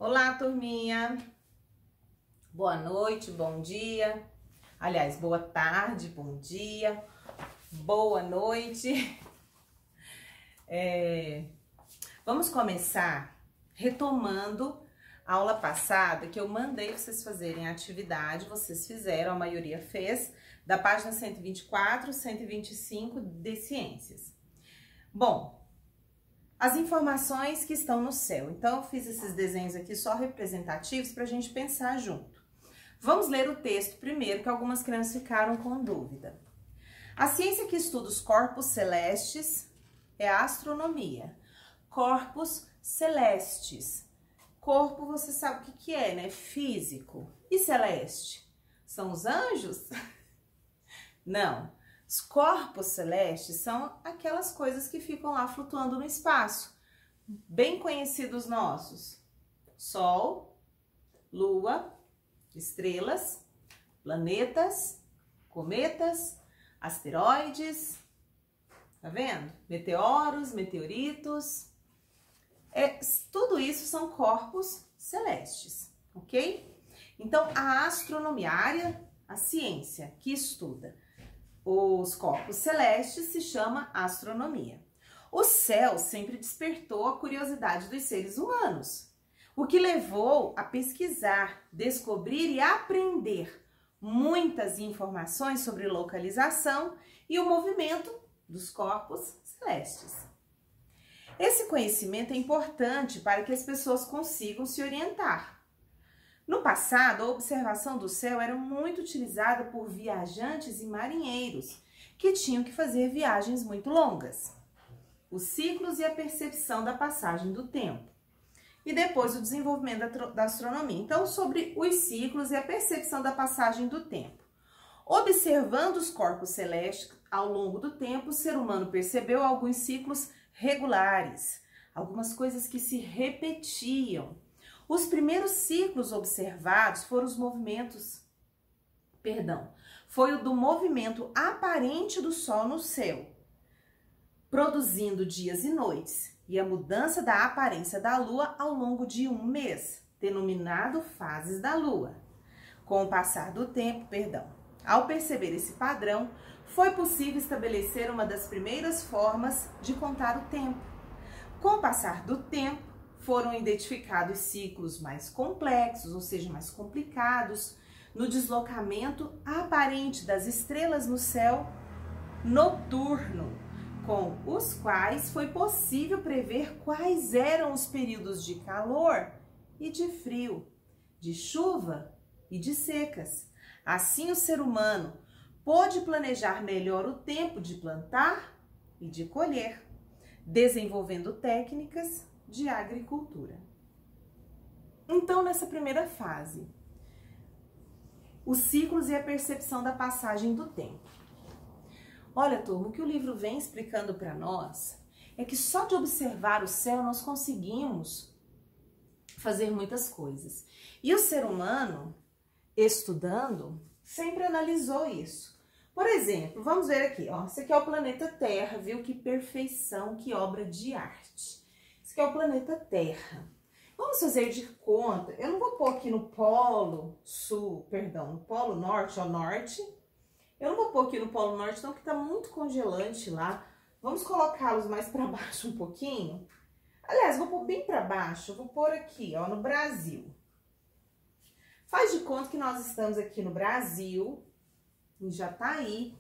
Olá, turminha! Boa noite, bom dia. Aliás, boa tarde, bom dia, boa noite. Vamos começar retomando a aula passada que eu mandei vocês fazerem a atividade, vocês fizeram, a maioria fez, da página 124, 125 de Ciências. Bom, as informações que estão no céu. Então, eu fiz esses desenhos aqui só representativos para a gente pensar junto. Vamos ler o texto primeiro, que algumas crianças ficaram com dúvida. A ciência que estuda os corpos celestes é a astronomia. Corpos celestes. Corpo, você sabe o que é, né? Físico. E celeste? São os anjos? Não. Os corpos celestes são aquelas coisas que ficam lá flutuando no espaço, bem conhecidos nossos: Sol, Lua, estrelas, planetas, cometas, asteroides, tá vendo? Meteoros, meteoritos, tudo isso são corpos celestes, ok? Então, a astronomia, a ciência que estuda os corpos celestes se chama astronomia. O céu sempre despertou a curiosidade dos seres humanos, o que levou a pesquisar, descobrir e aprender muitas informações sobre localização e o movimento dos corpos celestes. Esse conhecimento é importante para que as pessoas consigam se orientar. No passado, a observação do céu era muito utilizada por viajantes e marinheiros, que tinham que fazer viagens muito longas. Os ciclos e a percepção da passagem do tempo. E depois o desenvolvimento da astronomia. Então, sobre os ciclos e a percepção da passagem do tempo. Observando os corpos celestes ao longo do tempo, o ser humano percebeu alguns ciclos regulares, algumas coisas que se repetiam. Os primeiros ciclos observados foram foi o do movimento aparente do Sol no céu, produzindo dias e noites, e a mudança da aparência da Lua ao longo de um mês, denominado fases da Lua. Com o passar do tempo, ao perceber esse padrão, foi possível estabelecer uma das primeiras formas de contar o tempo. Com o passar do tempo, foram identificados ciclos mais complexos, ou seja, mais complicados, no deslocamento aparente das estrelas no céu noturno, com os quais foi possível prever quais eram os períodos de calor e de frio, de chuva e de secas. Assim, o ser humano pôde planejar melhor o tempo de plantar e de colher, desenvolvendo técnicas de agricultura. Então, nessa primeira fase, os ciclos e a percepção da passagem do tempo. Olha, turma, o que o livro vem explicando para nós é que só de observar o céu nós conseguimos fazer muitas coisas. E o ser humano, estudando, sempre analisou isso. Por exemplo, vamos ver aqui, ó, esse aqui é o planeta Terra, viu? Que perfeição, que obra de arte. Esse aqui é o planeta Terra. Vamos fazer de conta, eu não vou pôr aqui no polo sul, no polo norte, ó, norte. Eu não vou pôr aqui no polo norte não, porque tá muito congelante lá. Vamos colocá-los mais para baixo um pouquinho. Aliás, vou pôr bem para baixo, eu vou pôr aqui, ó, no Brasil. Faz de conta que nós estamos aqui no Brasil, em Jataí,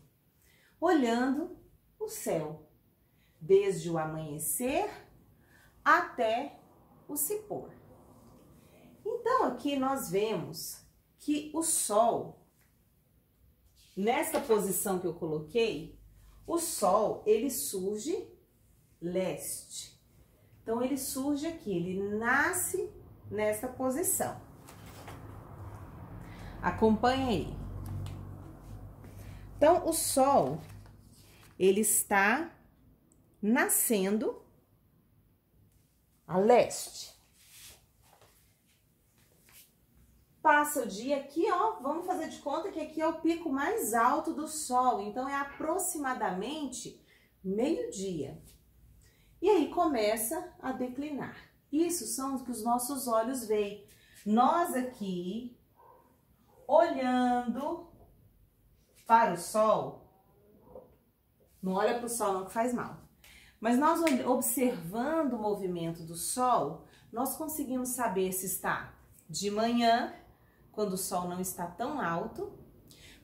olhando o céu, desde o amanhecer até o se pôr. Então, aqui nós vemos que o Sol, nessa posição que eu coloquei, o Sol, ele surge leste. Então, ele surge aqui, ele nasce nessa posição. Acompanhe aí. Então, o Sol, ele está nascendo a leste. Passa o dia aqui, ó, vamos fazer de conta que aqui é o pico mais alto do Sol, então é aproximadamente meio-dia. E aí começa a declinar. Isso são o que os nossos olhos veem. Nós aqui, olhando para o sol, não olha para o sol não que faz mal, mas nós observando o movimento do sol, nós conseguimos saber se está de manhã, quando o sol não está tão alto,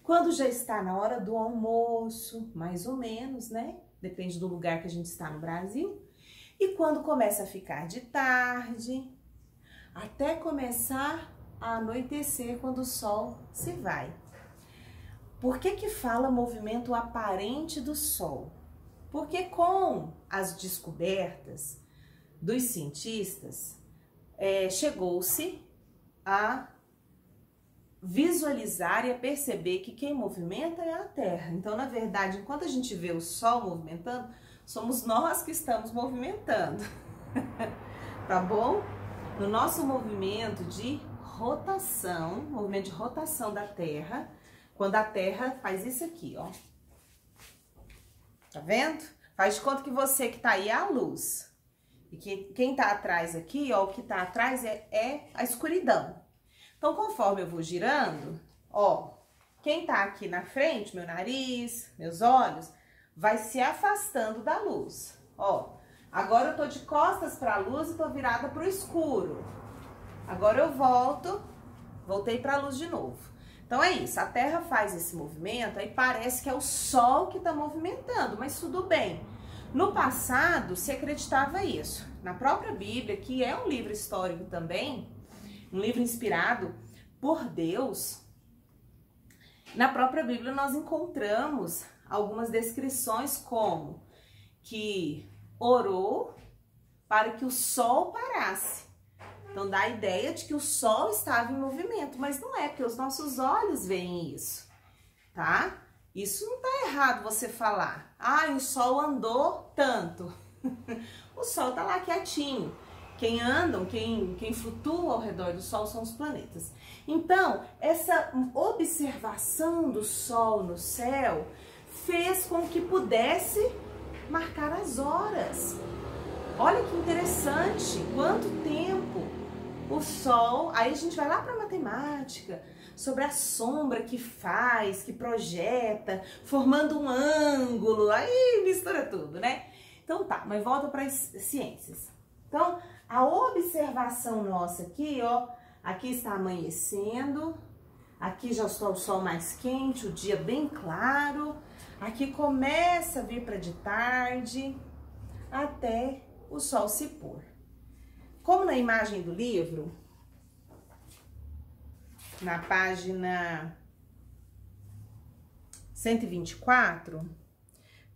quando já está na hora do almoço, mais ou menos, né? Depende do lugar que a gente está no Brasil. E quando começa a ficar de tarde, até começar a anoitecer, quando o sol se vai. Por que que fala movimento aparente do sol? Porque com as descobertas dos cientistas, chegou-se a visualizar e a perceber que quem movimenta é a Terra. Então, na verdade, enquanto a gente vê o Sol movimentando, somos nós que estamos movimentando, tá bom? No nosso movimento de rotação da Terra, quando a Terra faz isso aqui, ó. Tá vendo? Faz de conta que você que tá aí é a luz. E que quem tá atrás aqui, ó, o que tá atrás é a escuridão. Então, conforme eu vou girando, ó, quem tá aqui na frente, meu nariz, meus olhos, vai se afastando da luz. Ó, agora eu tô de costas para a luz e tô virada pro escuro. Agora eu voltei para a luz de novo. Então é isso, a Terra faz esse movimento, aí parece que é o Sol que tá movimentando, mas tudo bem. No passado se acreditava isso. Na própria Bíblia, que é um livro histórico também, um livro inspirado por Deus, na própria Bíblia nós encontramos algumas descrições como que orou para que o sol parasse. Então dá a ideia de que o sol estava em movimento, mas não é, porque os nossos olhos veem isso, tá? Isso não tá errado você falar, o sol andou tanto. O sol tá lá quietinho. Quem andam, quem flutua ao redor do Sol são os planetas. Então, essa observação do Sol no céu fez com que pudesse marcar as horas. Olha que interessante, quanto tempo o Sol... Aí a gente vai lá para a matemática, sobre a sombra que faz, que projeta, formando um ângulo, aí mistura tudo, né? Então tá, mas volta para as ciências. Então, a observação nossa aqui, ó, aqui está amanhecendo, aqui já está o sol mais quente, o dia bem claro, aqui começa a vir para de tarde, até o sol se pôr. Como na imagem do livro, na página 124,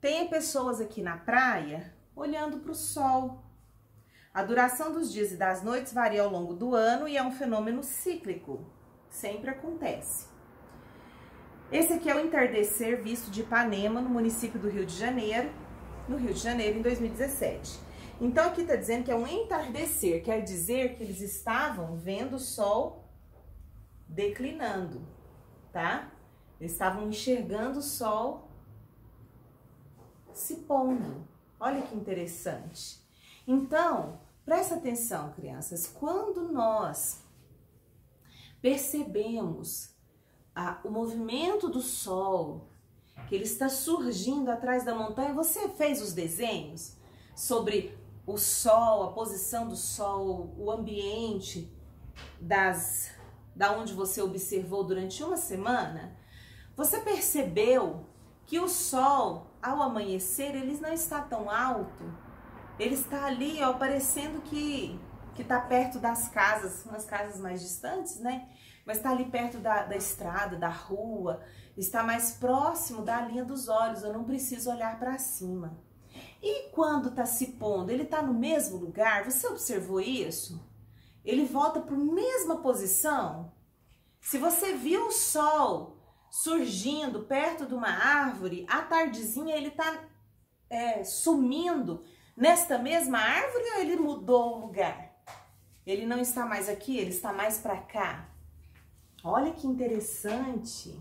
tem pessoas aqui na praia olhando para o sol. A duração dos dias e das noites varia ao longo do ano e é um fenômeno cíclico, sempre acontece. Esse aqui é o entardecer visto de Ipanema, no município do Rio de Janeiro, em 2017. Então aqui está dizendo que é um entardecer, quer dizer que eles estavam vendo o sol declinando, tá? Eles estavam enxergando o sol se pondo. Olha que interessante. Então, presta atenção, crianças, quando nós percebemos o movimento do sol, que ele está surgindo atrás da montanha, você fez os desenhos sobre o sol, a posição do sol, o ambiente da onde você observou durante uma semana? Você percebeu que o sol, ao amanhecer, ele não está tão alto? Ele está ali, ó, parecendo que está perto das casas, umas casas mais distantes, né? Mas está ali perto da estrada, da rua, está mais próximo da linha dos olhos, eu não preciso olhar para cima. E quando está se pondo, ele está no mesmo lugar? Você observou isso? Ele volta para a mesma posição? Se você viu o sol surgindo perto de uma árvore, à tardezinha ele está sumindo nesta mesma árvore ou ele mudou o lugar? Ele não está mais aqui, ele está mais para cá. Olha que interessante.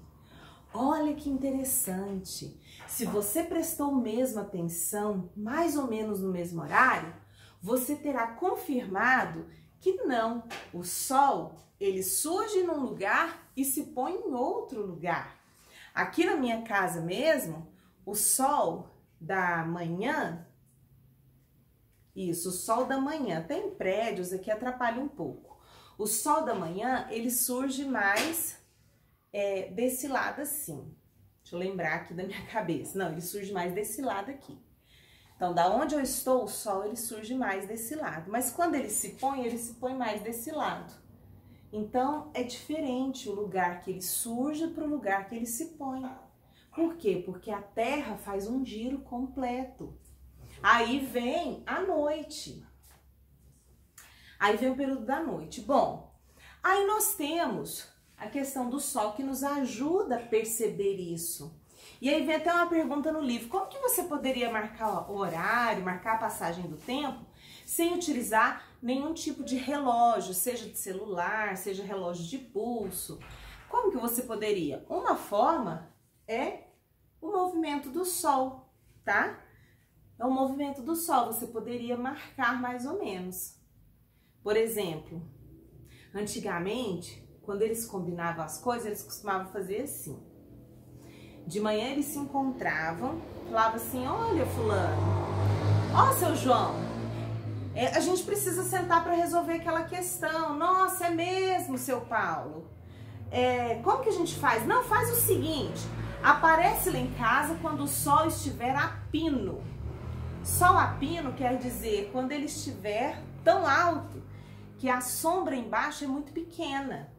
Olha que interessante. Se você prestou mesmo atenção, mais ou menos no mesmo horário, você terá confirmado que não, o Sol, ele surge num lugar e se põe em outro lugar. Aqui na minha casa mesmo, o Sol da manhã, isso, o Sol da manhã, tem prédios aqui, atrapalha um pouco. O Sol da manhã, ele surge mais desse lado assim. Deixa eu lembrar aqui da minha cabeça. Não, ele surge mais desse lado aqui. Então, da onde eu estou, o Sol, ele surge mais desse lado. Mas quando ele se põe mais desse lado. Então, é diferente o lugar que ele surge para o lugar que ele se põe. Por quê? Porque a Terra faz um giro completo. Aí vem a noite. Aí vem o período da noite. Bom, aí nós temos a questão do Sol que nos ajuda a perceber isso. E aí vem até uma pergunta no livro, como que você poderia marcar o horário, marcar a passagem do tempo, sem utilizar nenhum tipo de relógio, seja de celular, seja relógio de pulso? Como que você poderia? Uma forma é o movimento do Sol, tá? É o movimento do Sol, você poderia marcar mais ou menos. Por exemplo, antigamente, quando eles combinavam as coisas, eles costumavam fazer assim. De manhã eles se encontravam, falavam assim, olha fulano, ó seu João, a gente precisa sentar para resolver aquela questão. Nossa, é mesmo, seu Paulo? Como que a gente faz? Não, faz o seguinte, aparece lá em casa quando o sol estiver a pino. Sol a pino quer dizer quando ele estiver tão alto que a sombra embaixo é muito pequena.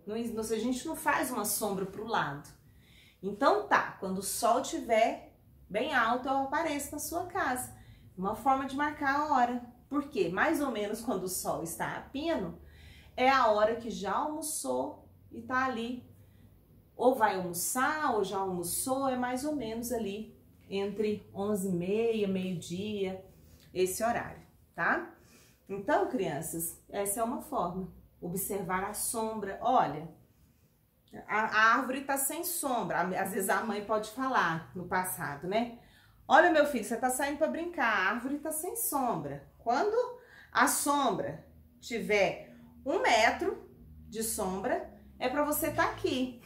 A gente não faz uma sombra para o lado. Então tá, quando o sol estiver bem alto, eu apareço na sua casa. Uma forma de marcar a hora. Por quê? Mais ou menos quando o sol está a pino, é a hora que já almoçou e tá ali. Ou vai almoçar, ou já almoçou, é mais ou menos ali entre 11h30, meio-dia, esse horário, tá? Então, crianças, essa é uma forma. Observar a sombra. Olha, a árvore tá sem sombra. Às vezes a mãe pode falar no passado, né? Olha, meu filho, você tá saindo para brincar, a árvore tá sem sombra. Quando a sombra tiver 1 metro de sombra, é para você estar aqui.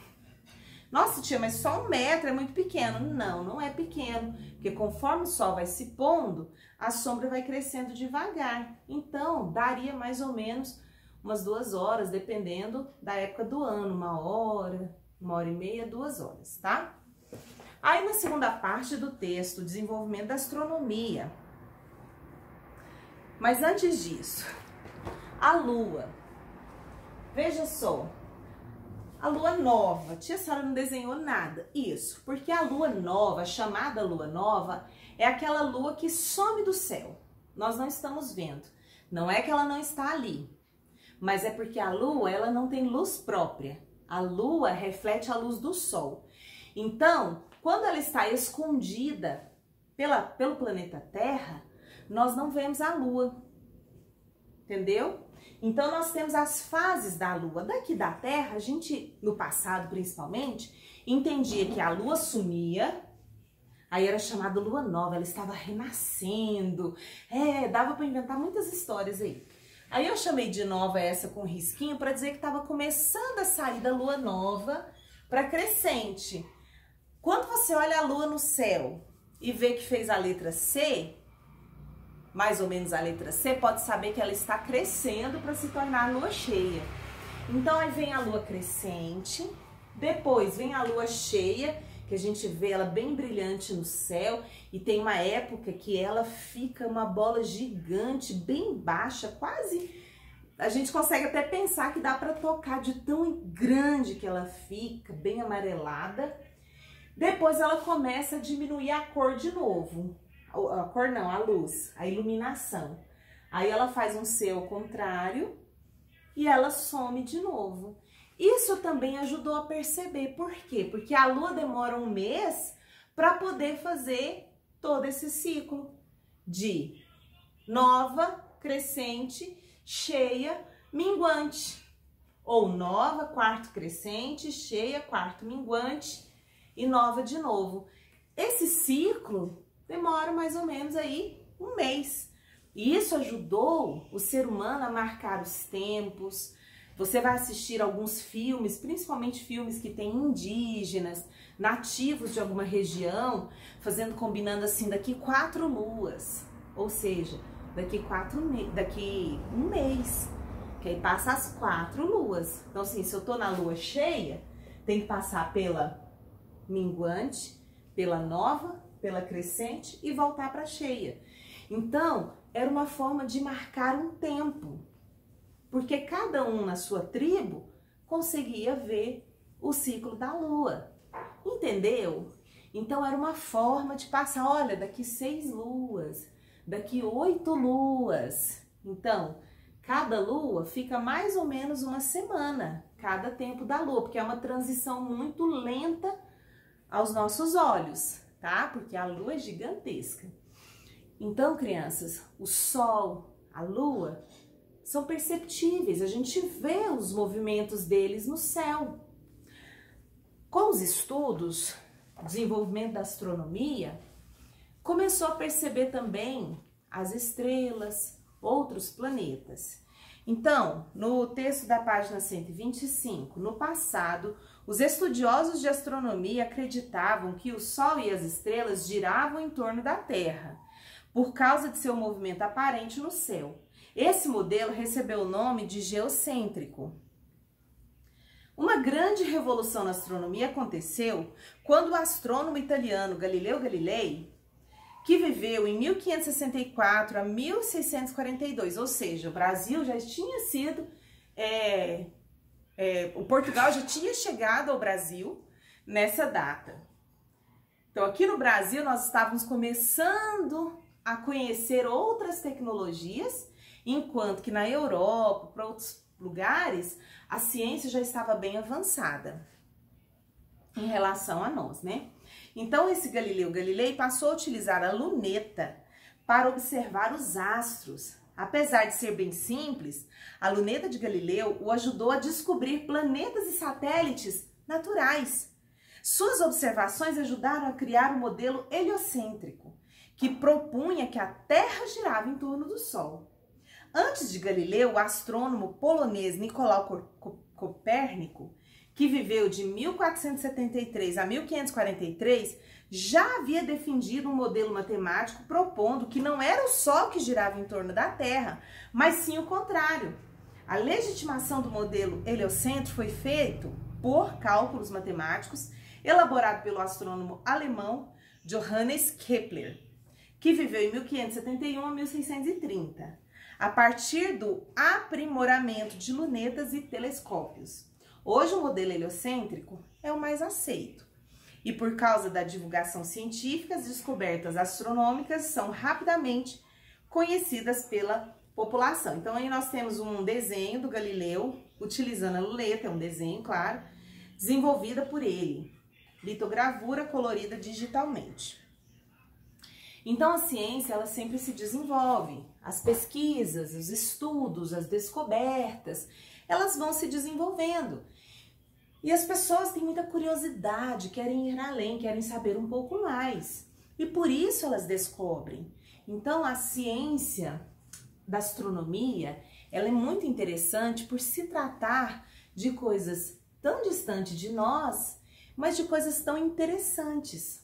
Nossa, tia, mas só 1 metro é muito pequeno. Não, não é pequeno, porque conforme o sol vai se pondo, a sombra vai crescendo devagar. Então, daria mais ou menos umas 2 horas, dependendo da época do ano, 1 hora, 1h30, 2 horas, tá? Aí na segunda parte do texto, desenvolvimento da astronomia. Mas antes disso, a Lua. Veja só, a Lua nova. Tia Sara não desenhou nada. Isso, porque a Lua nova, chamada Lua nova, é aquela Lua que some do céu. Nós não estamos vendo. Não é que ela não está ali. Mas é porque a Lua, ela não tem luz própria. A Lua reflete a luz do Sol. Então, quando ela está escondida pelo planeta Terra, nós não vemos a Lua. Entendeu? Então, nós temos as fases da Lua. Daqui da Terra, a gente, no passado principalmente, entendia que a Lua sumia, aí era chamada Lua nova, ela estava renascendo. Dava para inventar muitas histórias aí. Aí eu chamei de nova essa com risquinho para dizer que estava começando a sair da lua nova para crescente. Quando você olha a lua no céu e vê que fez a letra C, mais ou menos a letra C, pode saber que ela está crescendo para se tornar a lua cheia. Então aí vem a lua crescente, depois vem a lua cheia, que a gente vê ela bem brilhante no céu, e tem uma época que ela fica uma bola gigante, bem baixa, quase, a gente consegue até pensar que dá para tocar de tão grande que ela fica, bem amarelada. Depois ela começa a diminuir a cor de novo, a cor não, a luz, a iluminação. Aí ela faz um C ao contrário e ela some de novo. Isso também ajudou a perceber. Por quê? Porque a Lua demora 1 mês para poder fazer todo esse ciclo de nova, crescente, cheia, minguante. Ou nova, quarto crescente, cheia, quarto minguante e nova de novo. Esse ciclo demora mais ou menos aí 1 mês. E isso ajudou o ser humano a marcar os tempos. Você vai assistir alguns filmes, principalmente filmes que têm indígenas, nativos de alguma região, combinando assim, daqui 4 luas, ou seja, daqui um mês, que aí passa as 4 luas. Então assim, se eu tô na lua cheia, tem que passar pela minguante, pela nova, pela crescente e voltar para cheia. Então, era uma forma de marcar um tempo, porque cada um na sua tribo conseguia ver o ciclo da lua, entendeu? Então era uma forma de passar, olha, daqui 6 luas, daqui 8 luas. Então, cada lua fica mais ou menos uma semana, cada tempo da lua, porque é uma transição muito lenta aos nossos olhos, tá? Porque a lua é gigantesca. Então, crianças, o sol, a lua, são perceptíveis, a gente vê os movimentos deles no céu. Com os estudos, desenvolvimento da astronomia, começou a perceber também as estrelas, outros planetas. Então, no texto da página 125, no passado, os estudiosos de astronomia acreditavam que o Sol e as estrelas giravam em torno da Terra, por causa de seu movimento aparente no céu. Esse modelo recebeu o nome de geocêntrico. Uma grande revolução na astronomia aconteceu quando o astrônomo italiano Galileu Galilei, que viveu em 1564 a 1642, ou seja, o Brasil já tinha sido, o Portugal já tinha chegado ao Brasil nessa data. Então aqui no Brasil nós estávamos começando a conhecer outras tecnologias, enquanto que na Europa, para outros lugares, a ciência já estava bem avançada em relação a nós, né? Então esse Galileu Galilei passou a utilizar a luneta para observar os astros. Apesar de ser bem simples, a luneta de Galileu o ajudou a descobrir planetas e satélites naturais. Suas observações ajudaram a criar o modelo heliocêntrico, que propunha que a Terra girava em torno do Sol. Antes de Galileu, o astrônomo polonês Nicolau Copérnico, que viveu de 1473 a 1543, já havia defendido um modelo matemático propondo que não era o Sol que girava em torno da Terra, mas sim o contrário. A legitimação do modelo heliocêntrico foi feita por cálculos matemáticos elaborado pelo astrônomo alemão Johannes Kepler, que viveu em 1571 a 1630, a partir do aprimoramento de lunetas e telescópios. Hoje o modelo heliocêntrico é o mais aceito. E por causa da divulgação científica, as descobertas astronômicas são rapidamente conhecidas pela população. Então aí nós temos um desenho do Galileu, utilizando a luneta, é um desenho, claro, desenvolvida por ele. Litogravura colorida digitalmente. Então a ciência, ela sempre se desenvolve. As pesquisas, os estudos, as descobertas, elas vão se desenvolvendo. E as pessoas têm muita curiosidade, querem ir além, querem saber um pouco mais. E por isso elas descobrem. Então a ciência da astronomia, ela é muito interessante por se tratar de coisas tão distantes de nós, mas de coisas tão interessantes,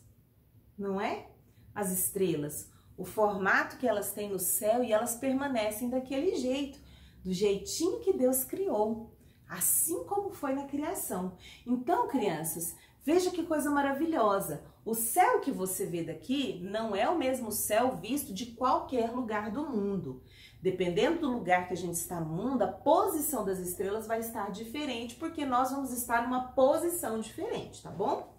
não é? As estrelas, o formato que elas têm no céu e elas permanecem daquele jeito, do jeitinho que Deus criou, assim como foi na criação. Então, crianças, veja que coisa maravilhosa. O céu que você vê daqui não é o mesmo céu visto de qualquer lugar do mundo. Dependendo do lugar que a gente está no mundo, a posição das estrelas vai estar diferente, porque nós vamos estar numa posição diferente, tá bom?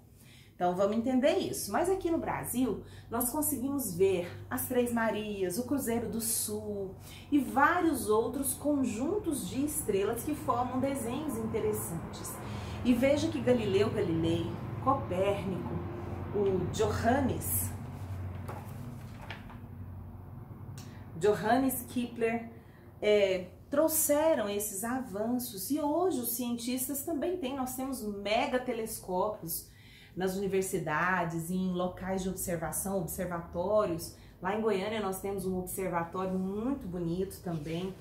Então vamos entender isso. Mas aqui no Brasil, nós conseguimos ver as Três Marias, o Cruzeiro do Sul e vários outros conjuntos de estrelas que formam desenhos interessantes. E veja que Galileu Galilei, Copérnico, o Johannes Kepler trouxeram esses avanços, e hoje os cientistas também têm. Nós temos mega telescópios nas universidades, em locais de observação, observatórios, Lá em Goiânia nós temos um observatório muito bonito também.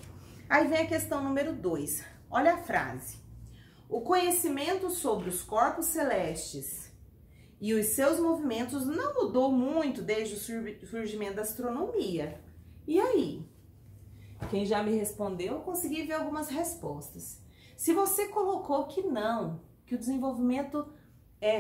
Aí vem a questão número 2. Olha a frase. O conhecimento sobre os corpos celestes e os seus movimentos não mudou muito desde o surgimento da astronomia. E aí? Quem já me respondeu, eu consegui ver algumas respostas. Se você colocou que não, que o desenvolvimento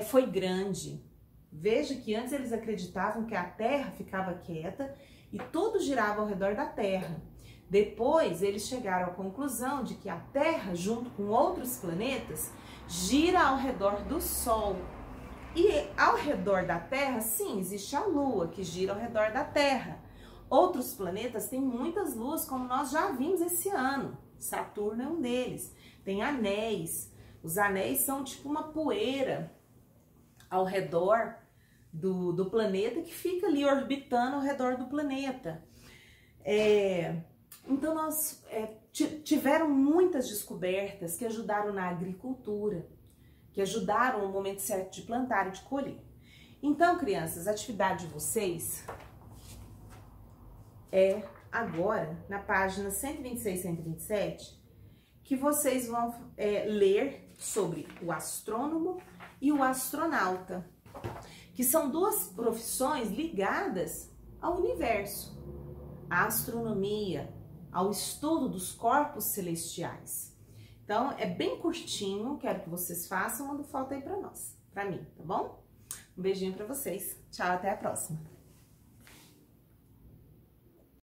foi grande, veja que antes eles acreditavam que a Terra ficava quieta e tudo girava ao redor da Terra. Depois eles chegaram à conclusão de que a Terra, junto com outros planetas, gira ao redor do Sol. E ao redor da Terra, sim, existe a Lua, que gira ao redor da Terra. Outros planetas têm muitas luas, como nós já vimos esse ano. Saturno é um deles. Tem anéis. Os anéis são tipo uma poeira ao redor do planeta que fica ali orbitando ao redor do planeta. Então, nós tiveram muitas descobertas que ajudaram na agricultura, que ajudaram no momento certo de plantar e de colher. Então, crianças, a atividade de vocês é agora, na página 126 e 127, que vocês vão ler sobre o astrônomo e o astronauta, que são duas profissões ligadas ao universo, à astronomia, ao estudo dos corpos celestiais. Então, é bem curtinho, quero que vocês façam, mando foto aí pra nós, pra mim, tá bom? Um beijinho pra vocês, tchau, até a próxima.